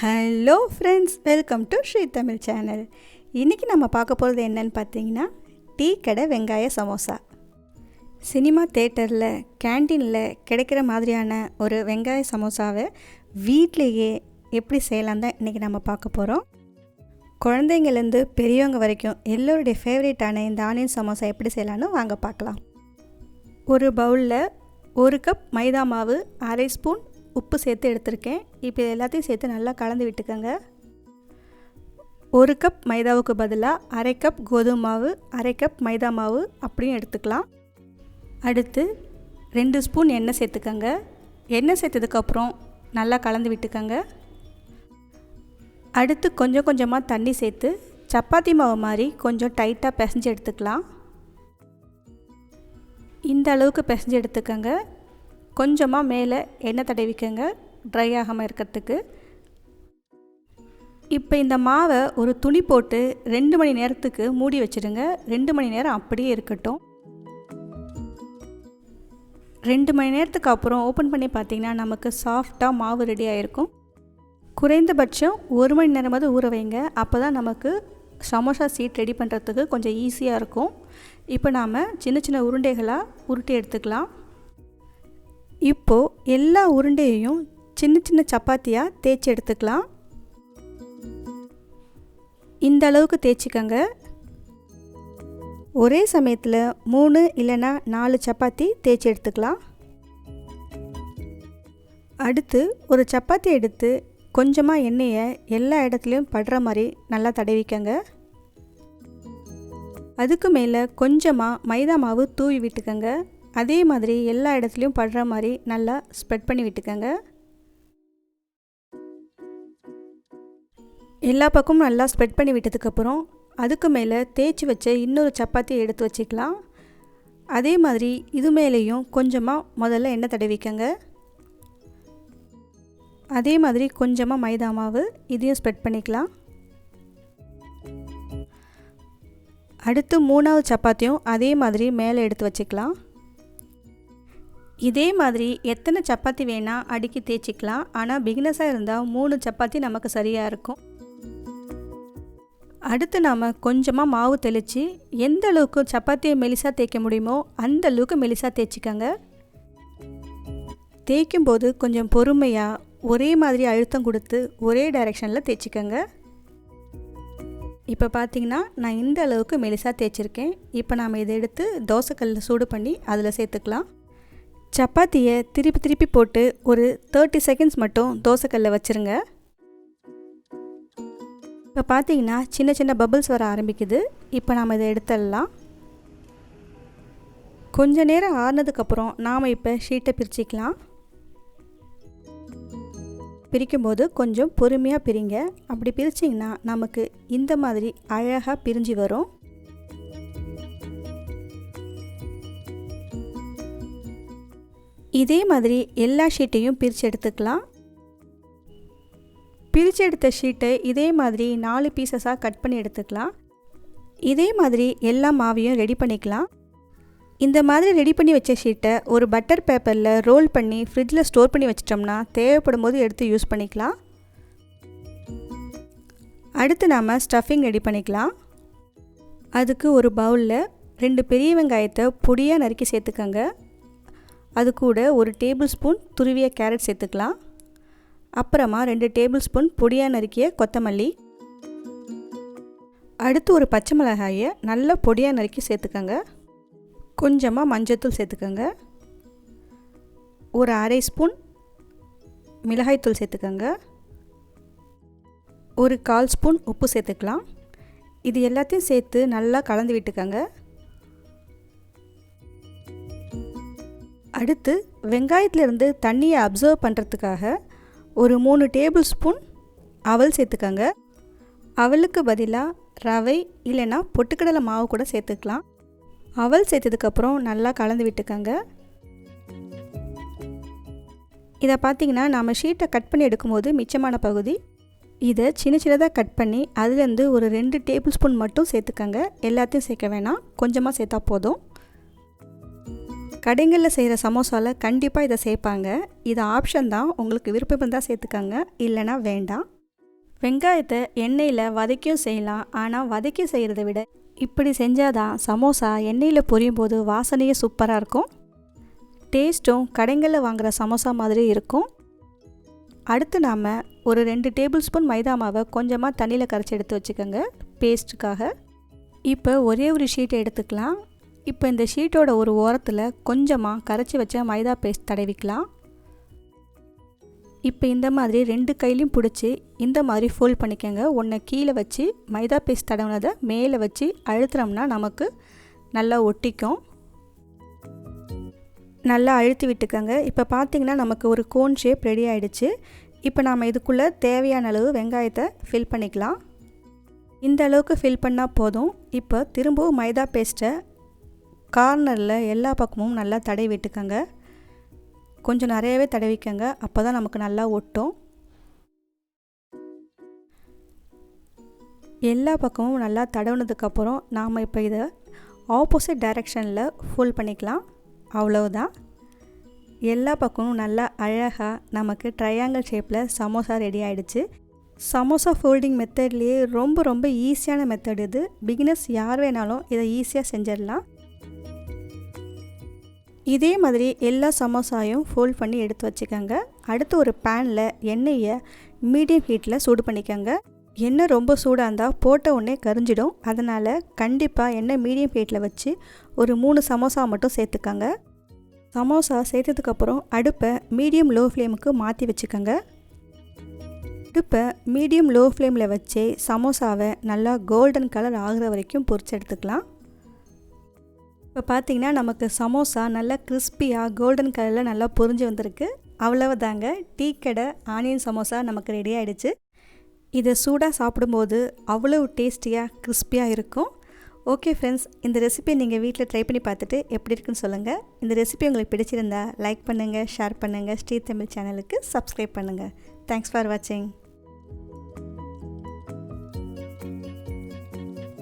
Hello friends, welcome to Shri Tamil channel. இன்றைக்கி நம்ம பார்க்க போகிறது என்னன்னு பார்த்தீங்கன்னா, டீ கடை வெங்காய சமோசா. சினிமா தேட்டரில் கேன்டீனில் கிடைக்கிற மாதிரியான ஒரு வெங்காய சமோசாவை வீட்டிலையே எப்படி செய்யலாம் தான் இன்றைக்கி நம்ம பார்க்க போகிறோம். குழந்தைங்கள்லேருந்து பெரியவங்க வரைக்கும் எல்லோருடைய ஃபேவரேட்டான இந்த ஆனியன் சமோசா எப்படி செய்யலான்னு வாங்க பார்க்கலாம். ஒரு பவுலில் 1 கப் மைதா மாவு, அரை ஸ்பூன் உப்பு சேர்த்து எடுத்திருக்கேன். இப்போ எல்லாத்தையும் சேர்த்து நல்லா கலந்து விட்டுக்கோங்க. 1 கப் மைதாவுக்கு பதிலாக அரை கப் கோதுமை மாவு, அரை கப் மைதா மாவு அப்படியும் எடுத்துக்கலாம். அடுத்து 2 ஸ்பூன் எண்ணெய் சேர்த்துக்கோங்க. எண்ணெய் சேர்த்ததுக்கப்புறம் நல்லா கலந்து விட்டுக்கோங்க. அடுத்து கொஞ்சம் கொஞ்சமாக தண்ணி சேர்த்து சப்பாத்தி மாவு மாதிரி கொஞ்சம் டைட்டாக பிசைஞ்சு எடுத்துக்கலாம். இந்த அளவுக்கு பிசைஞ்சு எடுத்துக்கோங்க. கொஞ்சமாக மேலே எண்ணெய் தடவிக்கங்க, ட்ரை ஆகாமல் இருக்கிறதுக்கு. இப்போ இந்த மாவை ஒரு துணி போட்டு 2 மணி நேரத்துக்கு மூடி வச்சுடுங்க. 2 மணி நேரம் அப்படியே இருக்கட்டும். 2 மணி நேரத்துக்கு அப்புறம் ஓப்பன் பண்ணி பார்த்திங்கன்னா நமக்கு சாஃப்டாக மாவு ரெடி ஆகிருக்கும். குறைந்தபட்சம் 1 மணி நேரமாவது ஊற வைங்க. அப்போ தான் நமக்கு சமோசா சீட் ரெடி பண்ணுறதுக்கு கொஞ்சம் ஈஸியாக இருக்கும். இப்போ நாம் சின்ன சின்ன உருண்டைகளாக உருட்டி எடுத்துக்கலாம். இப்போது எல்லா உருண்டையையும் சின்ன சின்ன சப்பாத்தியாக தேய்ச்சி எடுத்துக்கலாம். இந்த அளவுக்கு தேய்ச்சிக்கங்க. ஒரே சமயத்தில் 3 இல்லைன்னா 4 சப்பாத்தி தேய்ச்சி எடுத்துக்கலாம். அடுத்து ஒரு சப்பாத்தி எடுத்து கொஞ்சமாக எண்ணெயை எல்லா இடத்துலையும் படுற மாதிரி நல்லா தடவிக்கங்க. அதுக்கு மேலே கொஞ்சமாக மைதா மாவு தூவி விட்டுக்கங்க. அதே மாதிரி எல்லா இடத்துலையும் படுற மாதிரி நல்லா ஸ்ப்ரெட் பண்ணி விட்டுக்கங்க. எல்லா பக்கமும் நல்லா ஸ்ப்ரெட் பண்ணி விட்டதுக்கப்புறம் அதுக்கு மேலே தேய்ச்சி வச்ச இன்னொரு சப்பாத்தியை எடுத்து வச்சுக்கலாம். அதே மாதிரி இது மேலேயும் கொஞ்சமாக முதல்ல எண்ணெய் தடவிக்கங்க. அதே மாதிரி கொஞ்சமாக மைதா மாவு இதையும் ஸ்ப்ரெட் பண்ணிக்கலாம். அடுத்து 3வது சப்பாத்தியும் அதே மாதிரி மேலே எடுத்து வச்சுக்கலாம். இதே மாதிரி எத்தனை சப்பாத்தி வேணால் அடுக்கி தேய்ச்சிக்கலாம். ஆனால் பிகினஸாக இருந்தால் 3 சப்பாத்தி நமக்கு சரியாக இருக்கும். அடுத்து நாம் கொஞ்சமாக மாவு தெளித்து எந்த அளவுக்கு சப்பாத்தியை மெலிசாக தேய்க்க முடியுமோ அந்த அளவுக்கு மெலிசாக தேய்ச்சிக்கங்க. தேய்க்கும்போது கொஞ்சம் பொறுமையாக ஒரே மாதிரி அழுத்தம் கொடுத்து ஒரே டைரெக்ஷனில் தேய்ச்சிக்கங்க. இப்போ பார்த்திங்கன்னா நான் இந்த அளவுக்கு மெலிசாக தேய்ச்சிருக்கேன். இப்போ நாம் இதை எடுத்து தோசைக்கல்லில் சூடு பண்ணி அதில் சேர்த்துக்கலாம். சப்பாத்தியை திருப்பி திருப்பி போட்டு ஒரு 30 செகண்ட்ஸ் மட்டும் தோசைக்கல்லில் வச்சுருங்க. இப்போ பார்த்தீங்கன்னா சின்ன சின்ன பபிள்ஸ் வர ஆரம்பிக்குது. இப்போ நாம் இதை எடுத்துடலாம். கொஞ்ச நேரம் ஆறுனதுக்கப்புறம் நாம் இப்போ ஷீட்டை பிரிச்சிக்கலாம். பிரிக்கும்போது கொஞ்சம் பொறுமையாக பிரிங்க. அப்படி பிரிச்சிங்கன்னா நமக்கு இந்த மாதிரி அழகாக பிரிஞ்சு வரும். இதே மாதிரி எல்லா ஷீட்டையும் பிரித்து எடுத்துக்கலாம். பிரித்து எடுத்த ஷீட்டை இதே மாதிரி 4 பீசஸாக கட் பண்ணி எடுத்துக்கலாம். இதே மாதிரி எல்லா மாவையும் ரெடி பண்ணிக்கலாம். இந்த மாதிரி ரெடி பண்ணி வச்ச ஷீட்டை ஒரு பட்டர் பேப்பரில் ரோல் பண்ணி ஃப்ரிட்ஜில் ஸ்டோர் பண்ணி வச்சிட்டோம்னா தேவைப்படும் போது எடுத்து யூஸ் பண்ணிக்கலாம். அடுத்து நாம் ஸ்டஃபிங் ரெடி பண்ணிக்கலாம். அதுக்கு ஒரு பவுலில் 2 பெரிய வெங்காயத்தை பொடியாக நறுக்கி சேர்த்துக்கங்க. அது கூட 1 டேபிள் ஸ்பூன் துருவிய கேரட் சேர்த்துக்கலாம். அப்புறமா 2 டேபிள் ஸ்பூன் பொடியாக நறுக்கிய கொத்தமல்லி. அடுத்து ஒரு பச்சை மிளகாயை நல்லா பொடியாக நறுக்கி சேர்த்துக்கங்க. கொஞ்சமாக மஞ்சள்தூள் சேர்த்துக்கங்க. ஒரு அரை ஸ்பூன் மிளகாய்த்தூள் சேர்த்துக்கங்க. ஒரு 1/4 ஸ்பூன் உப்பு சேர்த்துக்கலாம். இது எல்லாத்தையும் சேர்த்து நல்லா கலந்து விட்டுக்கங்க. அடுத்து வெங்காயத்திலிருந்து தண்ணியை அப்சர்வ் பண்ணுறதுக்காக ஒரு 3 டேபிள் ஸ்பூன் அவல் சேர்த்துக்கங்க. அவலுக்கு பதிலாக ரவை இல்லைன்னா பொட்டுக்கடலை மாவு கூட சேர்த்துக்கலாம். அவல் சேர்த்ததுக்கப்புறம் நல்லா கலந்து விட்டுக்கங்க. இதை பார்த்திங்கன்னா நாம் ஷீட்டை கட் பண்ணி எடுக்கும்போது மிச்சமான பகுதி இதை சின்ன சின்னதாக கட் பண்ணி அதுலேருந்து ஒரு 2 டேபிள் ஸ்பூன் மட்டும் சேர்த்துக்கங்க. எல்லாத்தையும் சேர்க்க வேணாம், கொஞ்சமாக சேர்த்தா போதும். கடைகளில் செய்கிற சமோசாவில் கண்டிப்பாக இதை சேர்ப்பாங்க. இது ஆப்ஷன் தான், உங்களுக்கு விருப்பம் இருந்தால் சேர்த்துக்கங்க, இல்லைனா வேண்டாம். வெங்காயத்தை எண்ணெயில் வதக்கியும் செய்யலாம். ஆனால் வதக்கி செய்கிறத விட இப்படி செஞ்சால் தான் சமோசா எண்ணெயில் பொரியும் போது வாசனையே சூப்பராக இருக்கும். டேஸ்ட்டும் கடைகளில் வாங்குகிற சமோசா மாதிரி இருக்கும். அடுத்து நாம் ஒரு 2 டேபிள் ஸ்பூன் மைதா மாவை கொஞ்சமாக தண்ணியில் கரைச்சி எடுத்து வச்சுக்கோங்க பேஸ்ட்டுக்காக. இப்போ ஒரே ஒரு ஷீட்டை எடுத்துக்கலாம். இப்போ இந்த ஷீட்டோட ஒரு ஓரத்தில் கொஞ்சமாக கரைச்சி வச்ச மைதா பேஸ்ட் தடவிக்கலாம். இப்போ இந்த மாதிரி 2 கையிலையும் பிடிச்சி இந்த மாதிரி ஃபோல்ட் பண்ணிக்கோங்க. ஒன்றை கீழே வச்சு மைதா பேஸ்ட் தடவினதை மேலே வச்சு அழுத்துனோம்னா நமக்கு நல்லா ஒட்டிக்கும். நல்லா அழுத்தி விட்டுக்கோங்க. இப்போ பார்த்திங்கன்னா நமக்கு ஒரு கோன் ஷேப் ரெடி ஆகிடுச்சு. இப்போ நாம் இதுக்குள்ளே தேவையான அளவு வெங்காயத்தை ஃபில் பண்ணிக்கலாம். இந்த அளவுக்கு ஃபில் பண்ணால் போதும். இப்போ திரும்பவும் மைதா பேஸ்ட்டை கார்னரில் எல்லா பக்கமும் நல்லா தடவி விட்டுக்கோங்க. கொஞ்சம் நிறையவே தடவிக்கங்க, அப்போ தான் நமக்கு நல்லா ஒட்டும். எல்லா பக்கமும் நல்லா தடவுனதுக்கப்புறம் நாம் இப்போ இதை ஆப்போசிட் டைரெக்ஷனில் ஃபோல்ட் பண்ணிக்கலாம். அவ்வளவுதான். எல்லா பக்கமும் நல்லா அழகாக நமக்கு ட்ரையாங்கிள் ஷேப்பில் சமோசா ரெடி ஆகிடுச்சு. சமோசா ஃபோல்டிங் மெத்தட்லேயே ரொம்ப ஈஸியான மெத்தட் இது. பிகினர்ஸ் யார் வேணாலும் இதை ஈஸியாக செஞ்சிடலாம். இதே மாதிரி எல்லா சமோசாயும் ஃபோல்ட் பண்ணி எடுத்து வச்சுக்கோங்க. அடுத்து ஒரு பேனில் எண்ணெயை மீடியம் ஹீட்டில் சூடு பண்ணிக்கோங்க. எண்ணெய் ரொம்ப சூடாக இருந்தால் போட்ட உடனே கரிஞ்சிடும். அதனால் கண்டிப்பாக எண்ணெய் மீடியம் ஹீட்டில் வச்சு ஒரு 3 சமோசா மட்டும் சேர்த்துக்கோங்க. சமோசா சேர்த்ததுக்கப்புறம் அடுப்பை மீடியம் லோ ஃப்ளேமுக்கு மாற்றி வச்சுக்கோங்க. அடுப்பை மீடியம் லோ ஃப்ளேமில் வச்சு சமோசாவை நல்லா கோல்டன் கலர் ஆகிற வரைக்கும் பொரிச்சு எடுத்துக்கலாம். இப்போ பார்த்திங்கன்னா நமக்கு சமோசா நல்லா கிறிஸ்பியாக கோல்டன் கலரில் நல்லா பொரிஞ்சு வந்திருக்கு. அவ்வளவுதாங்க, டீ கடை ஆனியன் சமோசா நமக்கு ரெடி ஆகிடுச்சு. இதை சூடாக சாப்பிடும்போது அவ்வளோ டேஸ்டியாக கிறிஸ்பியாக இருக்கும். ஓகே ஃப்ரெண்ட்ஸ், இந்த ரெசிபியை நீங்கள் வீட்டில் ட்ரை பண்ணி பார்த்துட்டு எப்படி இருக்குன்னு சொல்லுங்கள். இந்த ரெசிபி உங்களுக்கு பிடிச்சிருந்தா லைக் பண்ணுங்கள், ஷேர் பண்ணுங்கள். ஸ்ரீ தமிழ் சேனலுக்கு சப்ஸ்கிரைப் பண்ணுங்கள். தேங்க்ஸ் ஃபார் வாட்சிங்.